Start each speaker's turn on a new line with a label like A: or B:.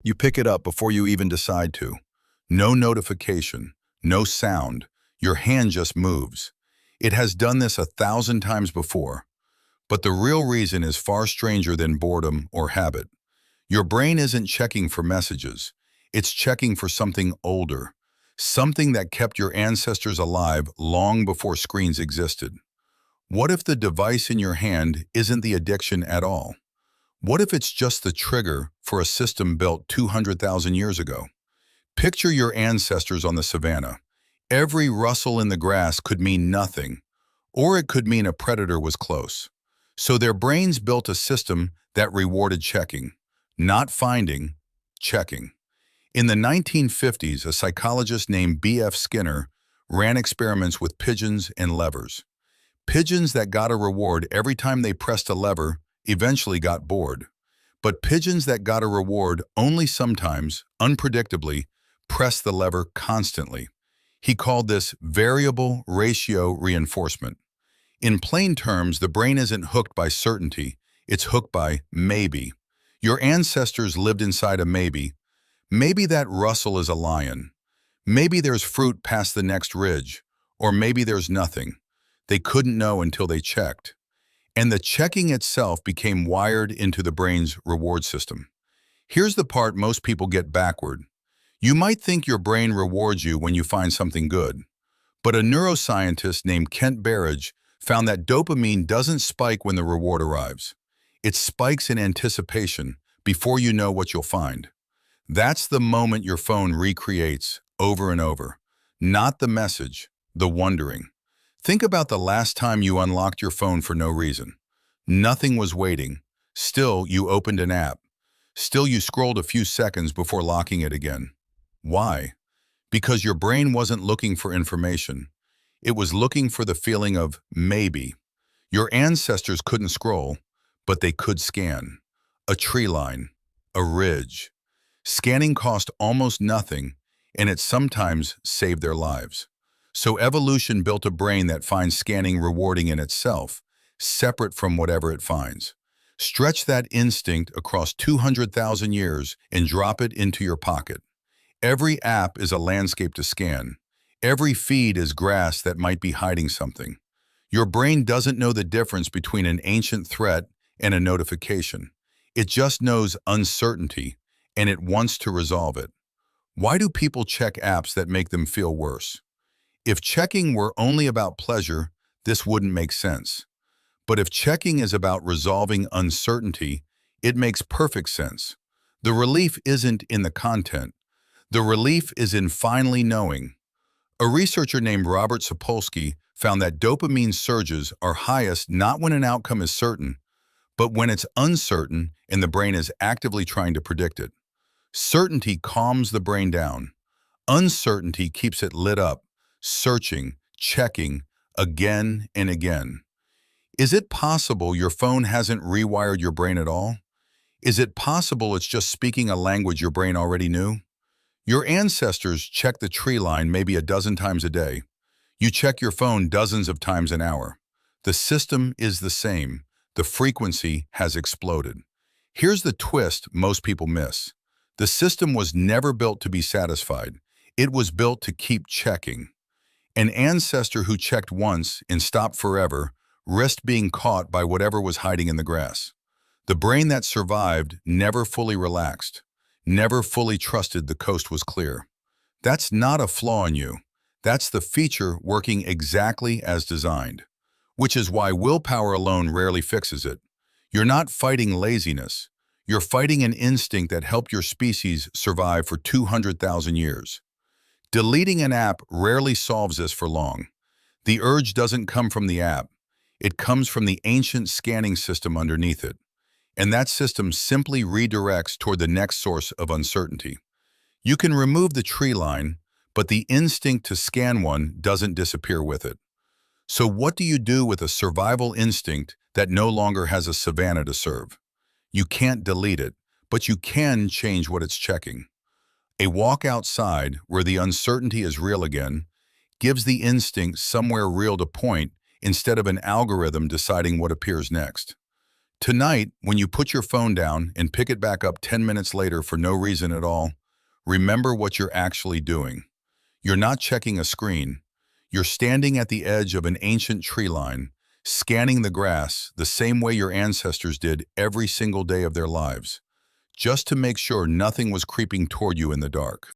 A: You pick it up before you even decide to. No notification, no sound. Your hand just moves. It has done this 1,000 times before. But the real reason is far stranger than boredom or habit. Your brain isn't checking for messages. It's checking for something older, something that kept your ancestors alive long before screens existed. What if the device in your hand isn't the addiction at all? What if it's just the trigger for a system built 200,000 years ago? Picture your ancestors on the savannah. Every rustle in the grass could mean nothing, or it could mean a predator was close. So their brains built a system that rewarded checking, not finding, checking. In the 1950s, a psychologist named B.F. Skinner ran experiments with pigeons and levers. Pigeons that got a reward every time they pressed a lever eventually got bored. But pigeons that got a reward only sometimes, unpredictably, pressed the lever constantly. He called this variable ratio reinforcement. In plain terms, the brain isn't hooked by certainty, it's hooked by maybe. Your ancestors lived inside a maybe. Maybe that rustle is a lion. Maybe there's fruit past the next ridge. Or maybe there's nothing. They couldn't know until they checked. And the checking itself became wired into the brain's reward system. Here's the part most people get backward. You might think your brain rewards you when you find something good. But a neuroscientist named Kent Berridge found that dopamine doesn't spike when the reward arrives. It spikes in anticipation before you know what you'll find. That's the moment your phone recreates over and over. Not the message, the wondering. Think about the last time you unlocked your phone for no reason. Nothing was waiting. Still, you opened an app. Still, you scrolled a few seconds before locking it again. Why? Because your brain wasn't looking for information. It was looking for the feeling of maybe. Your ancestors couldn't scroll, but they could scan. A tree line, a ridge. Scanning cost almost nothing, and it sometimes saved their lives. So evolution built a brain that finds scanning rewarding in itself, separate from whatever it finds. Stretch that instinct across 200,000 years and drop it into your pocket. Every app is a landscape to scan. Every feed is grass that might be hiding something. Your brain doesn't know the difference between an ancient threat and a notification. It just knows uncertainty, and it wants to resolve it. Why do people check apps that make them feel worse? If checking were only about pleasure, this wouldn't make sense. But if checking is about resolving uncertainty, it makes perfect sense. The relief isn't in the content. The relief is in finally knowing. A researcher named Robert Sapolsky found that dopamine surges are highest not when an outcome is certain, but when it's uncertain and the brain is actively trying to predict it. Certainty calms the brain down. Uncertainty keeps it lit up, searching, checking, again and again. Is it possible your phone hasn't rewired your brain at all? Is it possible it's just speaking a language your brain already knew? Your ancestors checked the tree line maybe a dozen times a day. You check your phone dozens of times an hour. The system is the same. The frequency has exploded. Here's the twist most people miss. The system was never built to be satisfied. It was built to keep checking. An ancestor who checked once and stopped forever risked being caught by whatever was hiding in the grass. The brain that survived never fully relaxed, never fully trusted the coast was clear. That's not a flaw in you. That's the feature working exactly as designed, which is why willpower alone rarely fixes it. You're not fighting laziness. You're fighting an instinct that helped your species survive for 200,000 years. Deleting an app rarely solves this for long. The urge doesn't come from the app. It comes from the ancient scanning system underneath it. And that system simply redirects toward the next source of uncertainty. You can remove the tree line, but the instinct to scan one doesn't disappear with it. So what do you do with a survival instinct that no longer has a savanna to serve? You can't delete it, but you can change what it's checking. A walk outside, where the uncertainty is real again, gives the instinct somewhere real to point instead of an algorithm deciding what appears next. Tonight, when you put your phone down and pick it back up 10 minutes later for no reason at all, remember what you're actually doing. You're not checking a screen. You're standing at the edge of an ancient tree line, scanning the grass the same way your ancestors did every single day of their lives, just to make sure nothing was creeping toward you in the dark.